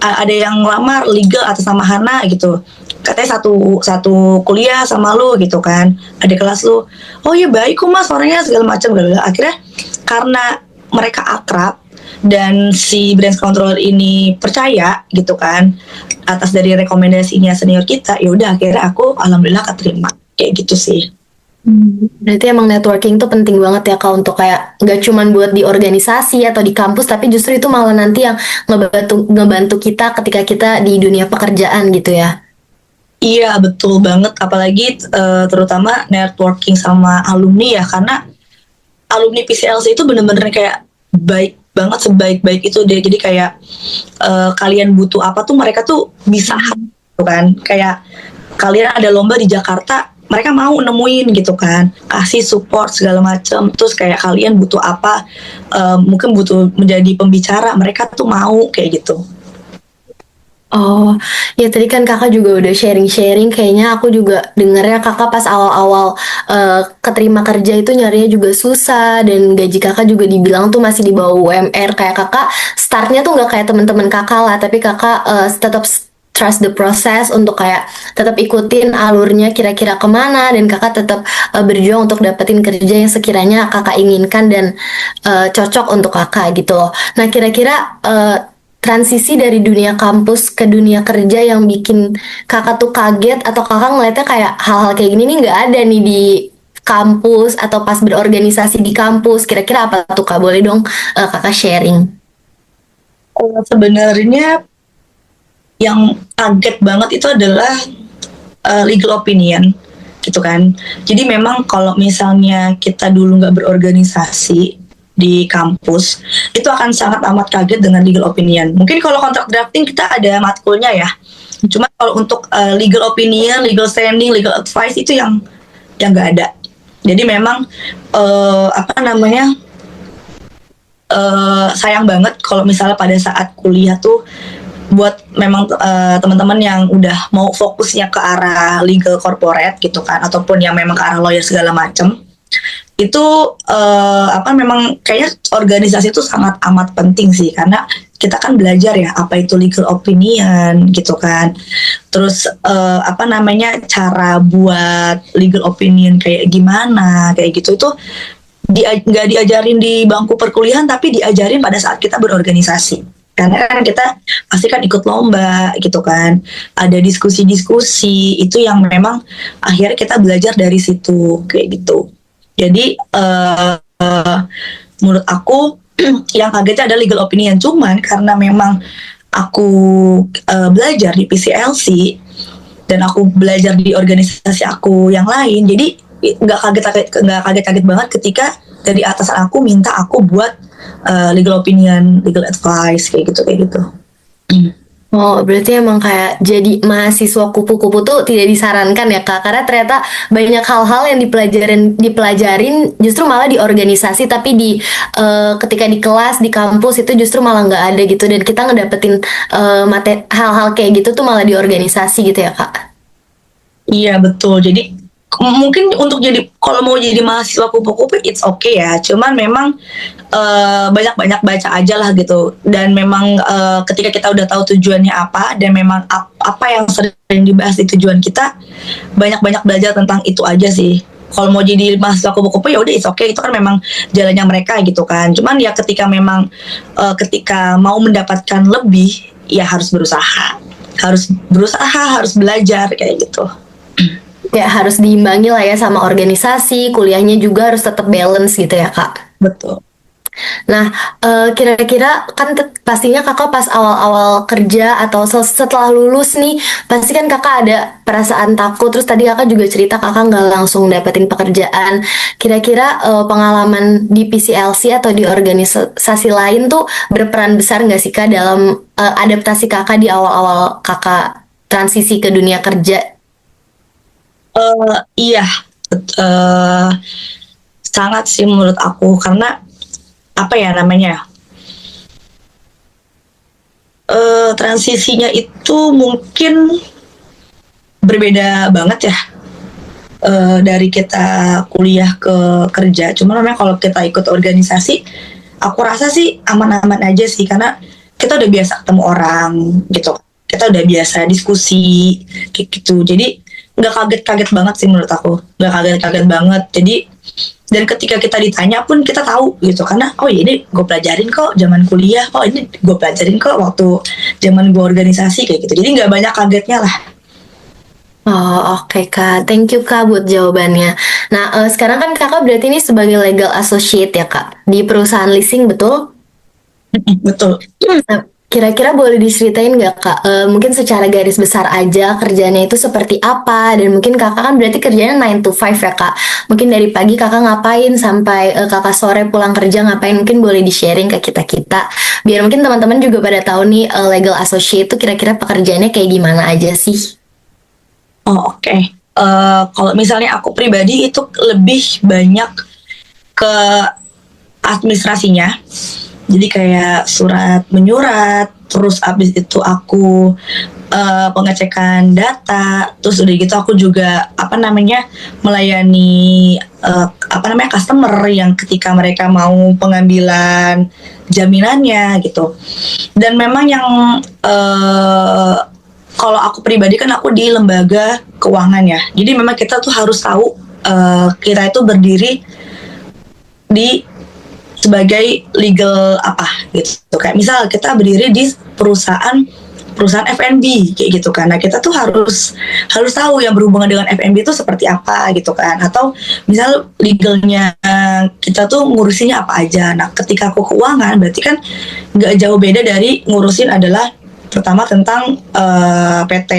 ada yang ngelamar legal atas nama Hana gitu, katanya satu kuliah sama lu gitu kan, ada kelas lu. Oh ya baik kok mas, orangnya segala macam. Akhirnya karena mereka akrab dan si branch controller ini percaya gitu kan atas dari rekomendasinya senior kita, ya udah akhirnya aku alhamdulillah keterima kayak gitu sih.
Berarti emang networking tuh penting banget ya kak, untuk kayak nggak cuman buat di organisasi atau di kampus, tapi justru itu malah nanti yang ngebantu kita ketika kita di dunia pekerjaan gitu ya.
Iya betul banget, apalagi terutama networking sama alumni ya, karena alumni PCLC itu bener-bener kayak baik banget, sebaik-baik itu deh. Jadi kayak kalian butuh apa tuh mereka tuh bisa kan, kayak kalian ada lomba di Jakarta, mereka mau nemuin gitu kan, kasih support segala macam. Terus kayak kalian butuh apa, mungkin butuh menjadi pembicara, mereka tuh mau kayak gitu.
Oh, ya tadi kan kakak juga udah sharing-sharing, kayaknya aku juga dengernya kakak pas awal-awal keterima kerja itu nyarinya juga susah, dan gaji kakak juga dibilang tuh masih di bawah UMR. Kayak kakak startnya tuh nggak kayak teman-teman kakak lah, tapi kakak tetap trust the process untuk kayak tetap ikutin alurnya kira-kira kemana, dan kakak tetap berjuang untuk dapetin kerja yang sekiranya kakak inginkan dan cocok untuk kakak gitu loh. Nah kira-kira transisi dari dunia kampus ke dunia kerja yang bikin kakak tuh kaget, atau kakak ngeliatnya kayak hal-hal kayak gini nih nggak ada nih di kampus atau pas berorganisasi di kampus, kira-kira apa tuh kak? Boleh dong kakak sharing.
Sebenarnya yang kaget banget itu adalah legal opinion gitu kan. Jadi memang kalau misalnya kita dulu nggak berorganisasi di kampus, itu akan sangat amat kaget dengan legal opinion. Mungkin kalau kontrak drafting kita ada matkulnya ya, cuma kalau untuk legal opinion, legal standing, legal advice itu yang nggak ada. Jadi memang sayang banget kalau misalnya pada saat kuliah tuh buat memang teman-teman yang udah mau fokusnya ke arah legal corporate gitu kan, ataupun yang memang ke arah lawyer segala macem, itu memang kayaknya organisasi itu sangat amat penting sih, karena kita kan belajar ya apa itu legal opinion gitu kan. Terus cara buat legal opinion kayak gimana kayak gitu itu nggak diajarin di bangku perkuliahan, tapi diajarin pada saat kita berorganisasi. Karena kan kita pasti kan ikut lomba gitu kan, ada diskusi-diskusi itu yang memang akhirnya kita belajar dari situ kayak gitu. Jadi menurut aku yang kagetnya ada legal opinion, cuman karena memang aku belajar di PCLC dan aku belajar di organisasi aku yang lain, jadi nggak kaget banget ketika dari atasan aku minta aku buat legal opinion, legal advice kayak gitu.
Oh, berarti emang kayak jadi mahasiswa kupu-kupu tuh tidak disarankan ya Kak, karena ternyata banyak hal-hal yang dipelajarin justru malah di organisasi, tapi ketika di kelas di kampus itu justru malah nggak ada gitu, dan kita ngedapetin hal-hal kayak gitu tuh malah di organisasi gitu ya Kak.
Iya betul. Jadi mungkin untuk jadi kalau mau jadi mahasiswa kupu-kupu it's okay ya. Cuman memang banyak-banyak baca aja lah gitu. Dan memang ketika kita udah tahu tujuannya apa dan memang apa yang sering dibahas di tujuan kita, banyak-banyak belajar tentang itu aja sih. Kalau mau jadi mahasiswa kupu-kupu ya udah it's okay, itu kan memang jalannya mereka gitu kan. Cuman ya ketika memang ketika mau mendapatkan lebih ya harus berusaha. Harus belajar kayak gitu.
Ya harus diimbangi lah ya sama organisasi, kuliahnya juga harus tetap balance gitu ya Kak.
Betul.
Nah, kira-kira kan pastinya kakak pas awal-awal kerja atau setelah lulus nih, pasti kan kakak ada perasaan takut. Terus tadi kakak juga cerita kakak nggak langsung dapetin pekerjaan. Kira-kira pengalaman di PCLC atau di organisasi lain tuh berperan besar nggak sih kak dalam adaptasi kakak di awal-awal kakak transisi ke dunia kerja?
Iya, eh, sangat sih menurut aku, karena apa ya namanya, transisinya itu mungkin berbeda banget ya, dari kita kuliah ke kerja. Cuma memang kalau kita ikut organisasi, aku rasa sih aman-aman aja sih, karena kita udah biasa ketemu orang gitu, kita udah biasa diskusi kayak gitu. Jadi nggak kaget-kaget banget sih menurut aku, nggak kaget-kaget banget. Jadi dan ketika kita ditanya pun kita tahu gitu, karena oh ya ini gue pelajarin kok zaman kuliah, oh ini gue pelajarin kok waktu zaman gue organisasi kayak gitu. Jadi nggak banyak kagetnya lah.
Oh, oke Kak. Thank you Kak buat jawabannya. Nah, sekarang kan Kakak berarti ini sebagai legal associate ya Kak di perusahaan leasing, betul?
Betul.
Nah, kira-kira boleh diceritain nggak Kak? Mungkin secara garis besar aja kerjanya itu seperti apa, dan mungkin Kakak kan berarti kerjanya 9 to 5 ya Kak. Mungkin dari pagi Kakak ngapain sampai Kakak sore pulang kerja ngapain? Mungkin boleh di-sharing ke kita-kita. Biar mungkin teman-teman juga pada tahu nih legal associate itu kira-kira pekerjaannya kayak gimana aja sih?
Oh oke. Kalau misalnya aku pribadi itu lebih banyak ke administrasinya. Jadi kayak surat menyurat, terus abis itu aku pengecekan data, terus udah gitu aku juga melayani customer yang ketika mereka mau pengambilan jaminannya gitu. Dan memang yang kalau aku pribadi kan aku di lembaga keuangan ya, jadi memang kita tuh harus tahu kita itu berdiri di sebagai legal apa gitu. Kayak misal kita berdiri di perusahaan F&B kayak gitu kan. Nah, kita tuh harus tahu yang berhubungan dengan F&B itu seperti apa gitu kan. Atau misal legalnya kita tuh ngurusinnya apa aja. Nah, ketika aku keuangan berarti kan nggak jauh beda dari ngurusin adalah pertama tentang PT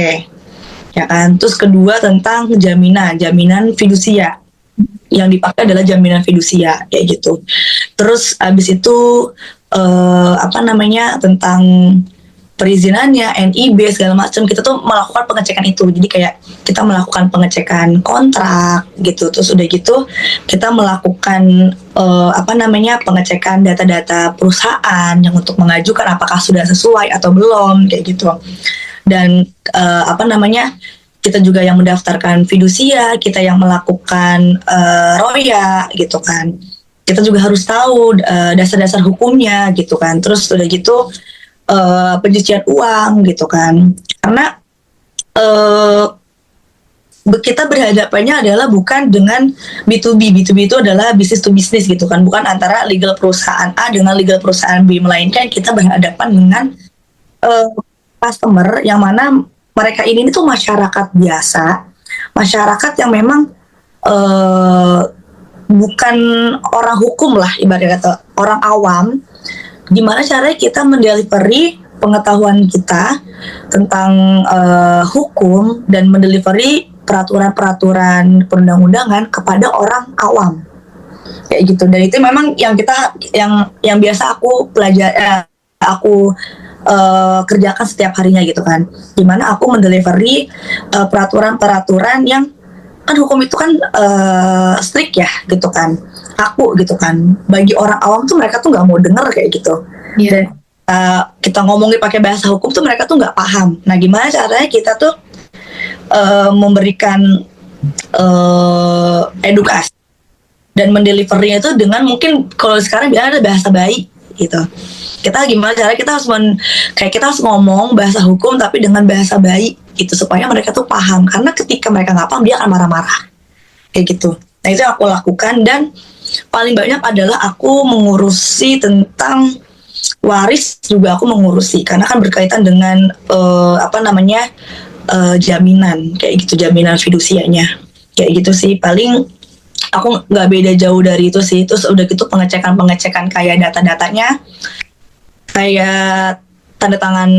ya kan. Terus kedua tentang jaminan fidusia. Yang dipakai adalah jaminan fidusia kayak gitu. Terus abis itu tentang perizinannya, NIB segala macam, kita tuh melakukan pengecekan itu. Jadi kayak kita melakukan pengecekan kontrak gitu. Terus udah gitu kita melakukan pengecekan data-data perusahaan yang untuk mengajukan apakah sudah sesuai atau belum kayak gitu. Dan kita juga yang mendaftarkan fidusia, kita yang melakukan roya gitu kan. Kita juga harus tahu dasar-dasar hukumnya gitu kan. Terus udah gitu pencucian uang gitu kan. Karena kita berhadapannya adalah bukan dengan B2B. B2B itu adalah business to business gitu kan. Bukan antara legal perusahaan A dengan legal perusahaan B. Melainkan kita berhadapan dengan customer yang mana mereka ini tuh masyarakat biasa. Masyarakat yang memang bukan orang hukum lah, ibaratnya kata orang awam. Gimana caranya kita mendelivery pengetahuan kita tentang hukum dan mendelivery peraturan-peraturan perundang-undangan kepada orang awam kayak gitu. Dan itu memang yang kita yang biasa aku aku kerjakan setiap harinya gitu kan, dimana aku mendelivery peraturan-peraturan yang kan hukum itu kan strict ya gitu kan, kaku gitu kan. Bagi orang awam tuh mereka tuh nggak mau denger kayak gitu. Dan kita ngomongin pakai bahasa hukum tuh mereka tuh nggak paham. Nah gimana caranya kita tuh memberikan edukasi dan mendelivernya itu dengan mungkin kalau sekarang bilang ada bahasa baik gitu. Kita gimana caranya kita harus kayak kita harus ngomong bahasa hukum tapi dengan bahasa baik gitu supaya mereka tuh paham. Karena ketika mereka nggak paham dia akan marah-marah kayak gitu. Nah itu yang aku lakukan. Dan paling banyak adalah aku mengurusi tentang waris, juga aku mengurusi karena kan berkaitan dengan jaminan kayak gitu, jaminan fidusianya kayak gitu sih. Paling aku nggak beda jauh dari itu sih. Terus udah gitu pengecekan kayak data-datanya, kayak tanda tangan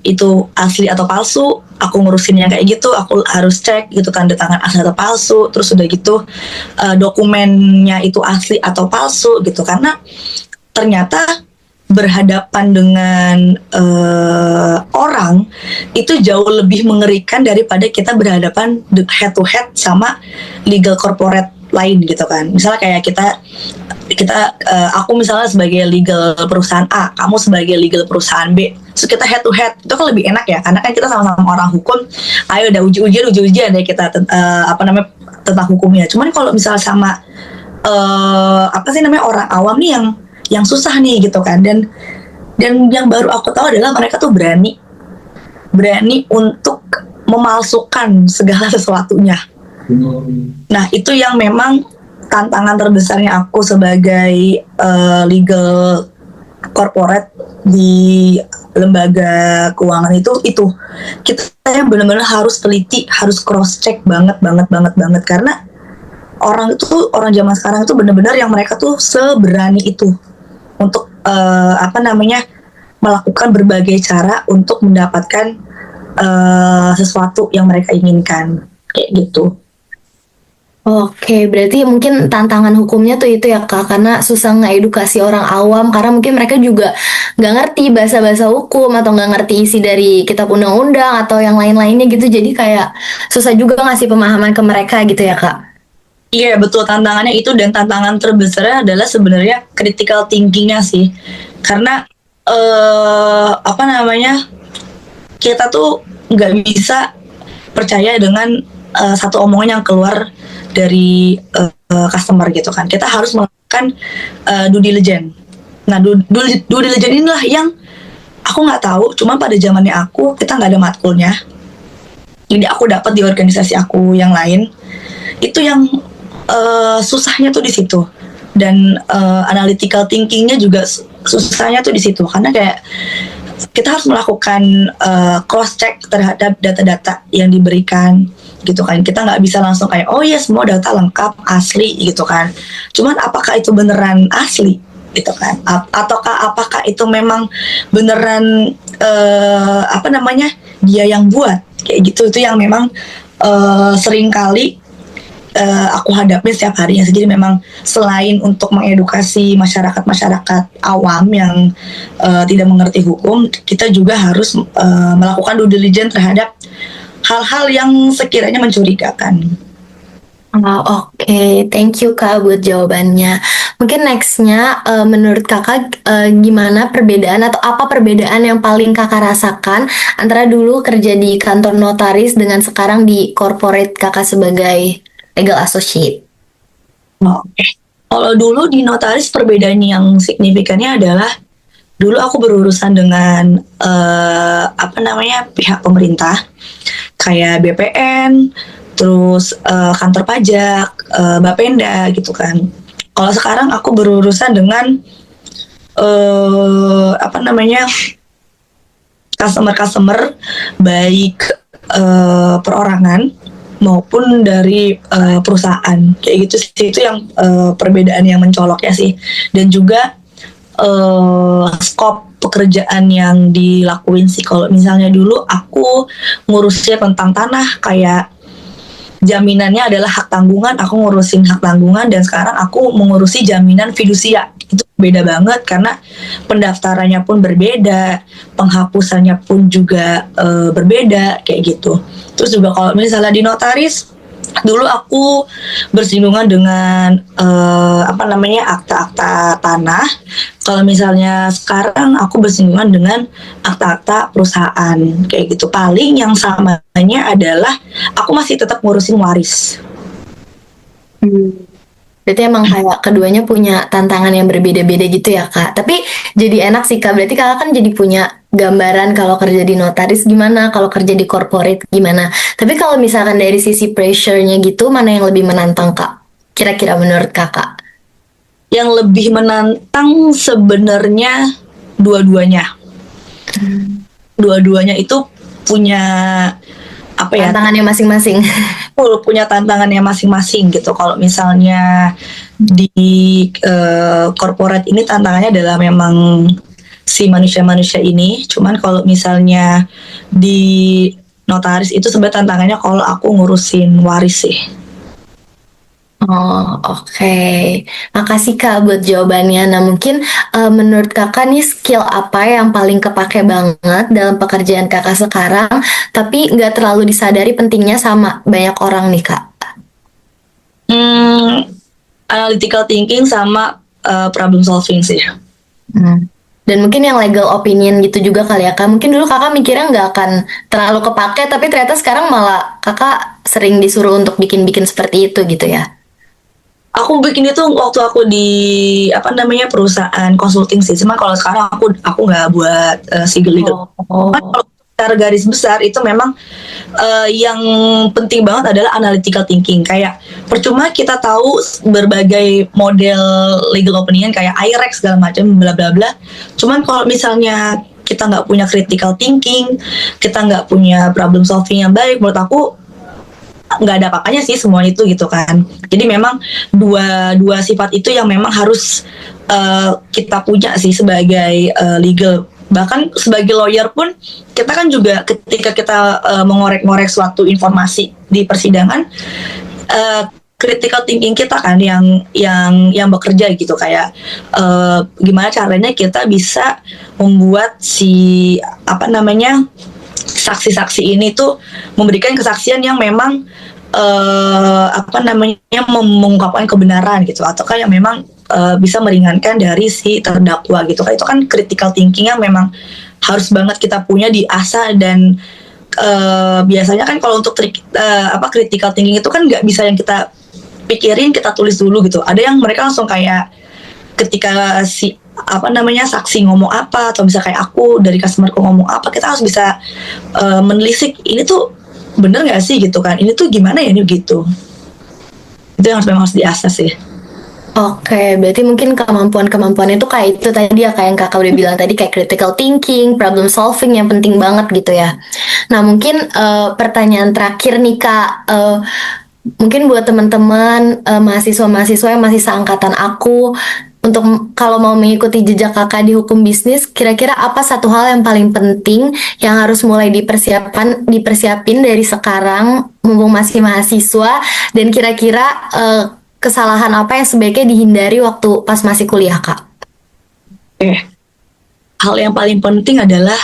itu asli atau palsu, aku ngurusinnya kayak gitu. Aku harus cek gitu tanda tangan asli atau palsu. Terus udah gitu dokumennya itu asli atau palsu gitu, karena ternyata berhadapan dengan orang itu jauh lebih mengerikan daripada kita berhadapan head to head sama legal corporate lain gitu kan. Misalnya kayak aku misalnya sebagai legal perusahaan A, kamu sebagai legal perusahaan B, so kita head to head itu kan lebih enak ya, karena kan kita sama-sama orang hukum. Ayo udah uji-ujian deh kita tentang hukumnya. Cuman kalau misalnya sama orang awam nih yang susah nih gitu kan. Dan yang baru aku tahu adalah mereka tuh berani untuk memalsukan segala sesuatunya. Nah itu yang memang tantangan terbesarnya aku sebagai legal corporate di lembaga keuangan itu kita yang benar-benar harus teliti, harus cross check banget karena orang zaman sekarang itu benar-benar yang mereka tuh seberani itu untuk melakukan berbagai cara untuk mendapatkan sesuatu yang mereka inginkan kayak gitu.
Oke, berarti mungkin tantangan hukumnya tuh itu ya Kak, karena susah ngeedukasi orang awam, karena mungkin mereka juga nggak ngerti bahasa-bahasa hukum atau nggak ngerti isi dari kitab undang-undang atau yang lain-lainnya gitu, jadi kayak susah juga ngasih pemahaman ke mereka gitu ya Kak.
Iya betul, tantangannya itu. Dan tantangan terbesarnya adalah sebenarnya critical thinking-nya sih, karena kita tuh nggak bisa percaya dengan satu omongan yang keluar dari customer gitu kan. Kita harus melakukan due diligence. Nah due diligence inilah yang aku nggak tahu, cuma pada zamannya kita nggak ada matkulnya, jadi aku dapat di organisasi aku yang lain. Itu yang susahnya tuh di situ. Dan analytical thinkingnya juga susahnya tuh di situ, karena kayak kita harus melakukan cross check terhadap data-data yang diberikan gitu kan. Kita nggak bisa langsung kayak oh ya semua data lengkap asli gitu kan. Cuman apakah itu beneran asli gitu kan, ataukah apakah itu memang beneran dia yang buat kayak gitu. Itu yang memang seringkali aku hadapi setiap harinya. Jadi memang selain untuk mengedukasi masyarakat awam yang tidak mengerti hukum, kita juga harus melakukan due diligence terhadap hal-hal yang sekiranya mencurigakan.
Oke, thank you Kak buat jawabannya. Mungkin nextnya, menurut Kakak, gimana perbedaan atau apa perbedaan yang paling Kakak rasakan antara dulu kerja di kantor notaris dengan sekarang di corporate Kakak sebagai legal associate?
Oke. Kalau dulu di notaris perbedaan yang signifikannya adalah dulu aku berurusan dengan apa namanya pihak pemerintah kayak BPN, terus kantor pajak, Bapenda gitu kan. Kalau sekarang aku berurusan dengan apa namanya customer-customer baik perorangan maupun dari perusahaan kayak gitu sih, itu yang perbedaan yang mencolok ya sih. Dan juga skop pekerjaan yang dilakuin sih. Kalau misalnya dulu aku ngurusnya tentang tanah, kayak jaminannya adalah hak tanggungan, aku ngurusin hak tanggungan. Dan sekarang aku mengurusi jaminan fidusia. Itu beda banget karena pendaftarannya pun berbeda, penghapusannya pun juga berbeda kayak gitu. Terus juga kalau misalnya di notaris, dulu aku bersinggungan dengan apa namanya akta-akta tanah. Kalau misalnya sekarang aku bersinggungan dengan akta-akta perusahaan kayak gitu. Paling yang samanya adalah aku masih tetap ngurusin waris.
Berarti emang kayak keduanya punya tantangan yang berbeda-beda gitu ya Kak. Tapi jadi enak sih Kak. Berarti Kakak kan jadi punya gambaran kalau kerja di notaris gimana, kalau kerja di corporate gimana. Tapi kalau misalkan dari sisi pressure-nya gitu, mana yang lebih menantang Kak? Kira-kira menurut Kakak?
Yang lebih menantang sebenarnya dua-duanya. Dua-duanya itu punya apa ya?
Tantangannya masing-masing.
Punya tantangannya masing-masing gitu. Kalau misalnya di corporate ini tantangannya adalah memang si manusia-manusia ini. Cuman kalau misalnya di notaris itu sebenarnya tantangannya kalau aku ngurusin waris sih.
Oh, oke. Makasih Kak buat jawabannya. Nah, mungkin menurut Kakak nih skill apa yang paling kepake banget dalam pekerjaan Kakak sekarang, tapi nggak terlalu disadari pentingnya sama banyak orang nih Kak?
Hmm, Analytical thinking sama problem solving sih.
Hmm. Dan mungkin yang legal opinion gitu juga kali ya Kak. Mungkin dulu Kakak mikirnya nggak akan terlalu kepake, tapi ternyata sekarang malah Kakak sering disuruh untuk bikin-bikin seperti itu gitu ya.
Aku bikin itu waktu aku di apa namanya perusahaan consulting sih. Cuma kalau sekarang aku nggak buat legal legal.
Oh.
Secara garis besar itu memang yang penting banget adalah analytical thinking. Kayak percuma kita tahu berbagai model legal opinion kayak IREX segala macam bla bla bla. Cuman kalau misalnya kita nggak punya critical thinking, kita nggak punya problem solving yang baik, menurut aku nggak ada apa-apanya sih semua itu gitu kan. Jadi memang dua sifat itu yang memang harus kita punya sih sebagai legal. Bahkan sebagai lawyer pun kita kan juga ketika kita mengorek-ngorek suatu informasi di persidangan, critical thinking kita kan yang bekerja gitu, kayak gimana caranya kita bisa membuat si apa namanya saksi-saksi ini tuh memberikan kesaksian yang memang apa namanya mengungkapkan kebenaran gitu, ataukah yang memang bisa meringankan dari si terdakwa gitu kan. Itu kan critical thinking yang memang harus banget kita punya diasah. Dan biasanya kan kalau untuk apa critical thinking itu kan nggak bisa yang kita pikirin kita tulis dulu gitu. Ada yang mereka langsung kayak ketika si apa namanya saksi ngomong apa, atau bisa kayak aku dari customerku ngomong apa, kita harus bisa menelisik ini tuh bener nggak sih gitu kan, ini tuh gimana ya ini gitu. Itu yang memang harus diasah sih.
Oke, berarti mungkin kemampuan-kemampuan itu kayak itu tadi ya, kayak yang kakak udah bilang tadi, kayak critical thinking, problem solving yang penting banget gitu ya. Nah, mungkin pertanyaan terakhir nih kak, mungkin buat teman-teman mahasiswa-mahasiswa yang masih seangkatan aku, untuk kalau mau mengikuti jejak kakak di hukum bisnis, kira-kira apa satu hal yang paling penting yang harus mulai dipersiapin dari sekarang, mumpung masih mahasiswa, dan kira-kira kesalahan apa yang sebaiknya dihindari waktu pas masih kuliah, Kak?
Hal yang paling penting adalah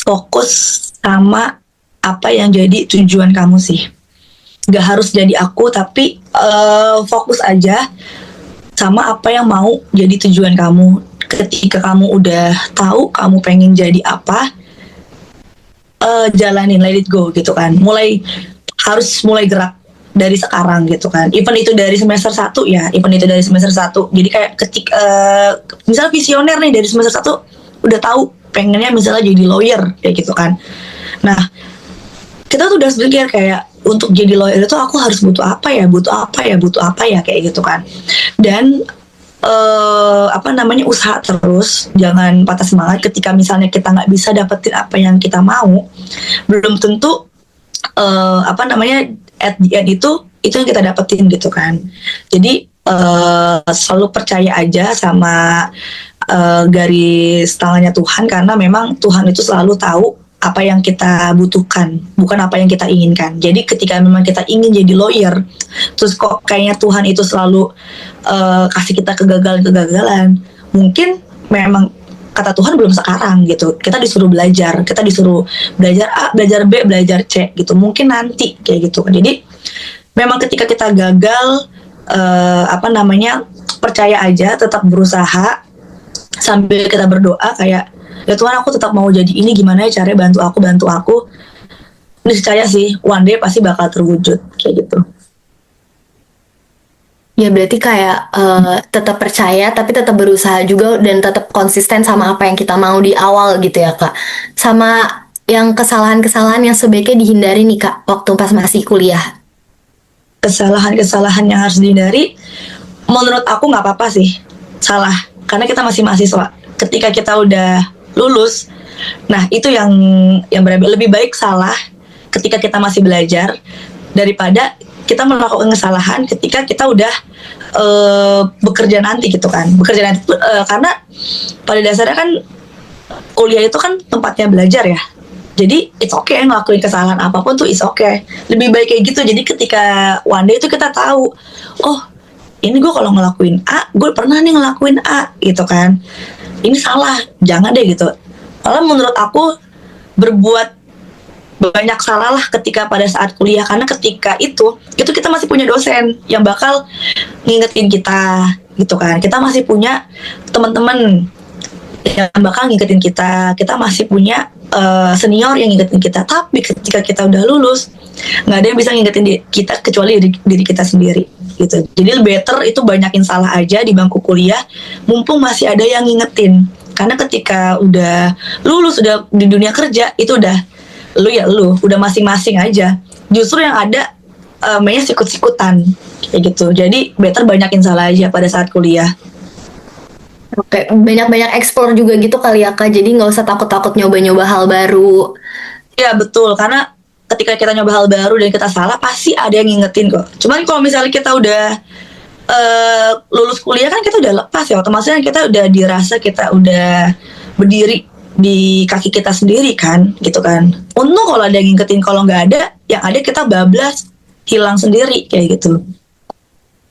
fokus sama apa yang jadi tujuan kamu sih. Gak harus jadi aku, tapi fokus aja sama apa yang mau jadi tujuan kamu. Ketika kamu udah tahu kamu pengen jadi apa, jalanin, let it go gitu kan. Harus mulai gerak dari sekarang gitu kan. Even itu dari semester 1 ya, Jadi kayak misal visioner nih dari semester 1 udah tahu pengennya misalnya jadi lawyer kayak gitu kan. Nah, kita tuh udah berpikir kayak untuk jadi lawyer itu aku harus butuh apa ya kayak gitu kan. Dan usaha terus, jangan patah semangat ketika misalnya kita nggak bisa dapetin apa yang kita mau, belum tentu at the end itu yang kita dapetin gitu kan. Jadi selalu percaya aja sama garis tangannya Tuhan, karena memang Tuhan itu selalu tahu apa yang kita butuhkan, bukan apa yang kita inginkan. Jadi ketika memang kita ingin jadi lawyer, terus kok kayaknya Tuhan itu selalu kasih kita kegagalan, mungkin memang kata Tuhan belum sekarang gitu. Kita disuruh belajar A, belajar B, belajar C gitu. Mungkin nanti kayak gitu. Jadi memang ketika kita gagal, percaya aja, tetap berusaha sambil kita berdoa kayak, ya Tuhan aku tetap mau jadi ini, gimana ya caranya, bantu aku. Niscaya sih one day pasti bakal terwujud kayak gitu.
Ya berarti kayak tetap percaya tapi tetap berusaha juga dan tetap konsisten sama apa yang kita mau di awal gitu ya Kak. Sama yang kesalahan-kesalahan yang sebaiknya dihindari nih Kak waktu pas masih kuliah.
Kesalahan-kesalahan yang harus dihindari, menurut aku nggak apa-apa sih salah, karena kita masih mahasiswa. Ketika kita udah lulus, nah itu yang lebih baik salah ketika kita masih belajar daripada kita melakukan kesalahan ketika kita udah bekerja nanti gitu kan. Karena pada dasarnya kan kuliah itu kan tempatnya belajar ya. Jadi it's okay ngelakuin kesalahan apapun tuh it's okay. Lebih baik kayak gitu. Jadi ketika one day itu kita tahu, oh ini gue kalau ngelakuin A, gue pernah nih ngelakuin A gitu kan. Ini salah, jangan deh gitu. Malah menurut aku berbuat banyak salah lah ketika pada saat kuliah, karena ketika itu kita masih punya dosen yang bakal ngingetin kita gitu kan. Kita masih punya teman-teman yang bakal ngingetin kita masih punya senior yang ngingetin kita. Tapi ketika kita udah lulus, nggak ada yang bisa ngingetin kita kecuali diri kita sendiri gitu. Jadi better itu banyakin salah aja di bangku kuliah, mumpung masih ada yang ngingetin. Karena ketika udah lulus, udah di dunia kerja, itu udah lu udah masing-masing aja. Justru yang ada mainnya sikut-sikutan kayak gitu. Jadi better banyakin salah aja pada saat kuliah.
Oke, banyak-banyak explore juga gitu kali ya Kak. Jadi nggak usah takut-takut nyoba-nyoba hal baru.
Ya betul, karena ketika kita nyoba hal baru dan kita salah, pasti ada yang ngingetin kok. Cuman kalau misalnya kita udah lulus kuliah kan kita udah lepas ya, otomatis kita udah dirasa kita udah berdiri di kaki kita sendiri kan, gitu kan. Untung kalau ada yang ngingetin, kalau nggak ada, yang ada kita bablas, hilang sendiri kayak gitu.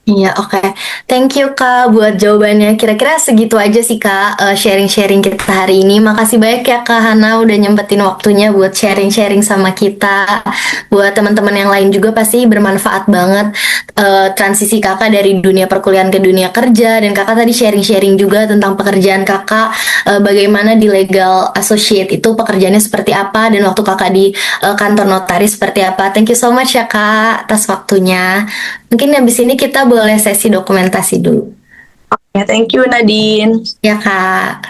Iya, oke. Thank you Kak buat jawabannya. Kira-kira segitu aja sih Kak sharing-sharing kita hari ini. Makasih banyak ya Kak Hana udah nyempetin waktunya buat sharing-sharing sama kita. Buat teman-teman yang lain juga pasti bermanfaat banget transisi Kakak dari dunia perkuliahan ke dunia kerja. Dan Kakak tadi sharing-sharing juga tentang pekerjaan Kakak, bagaimana di legal associate itu pekerjaannya seperti apa, dan waktu Kakak di kantor notaris seperti apa. Thank you so much ya Kak atas waktunya. Mungkin habis ini kita boleh sesi dokumentasi dulu.
Ya, thank you Nadine.
Ya Kak.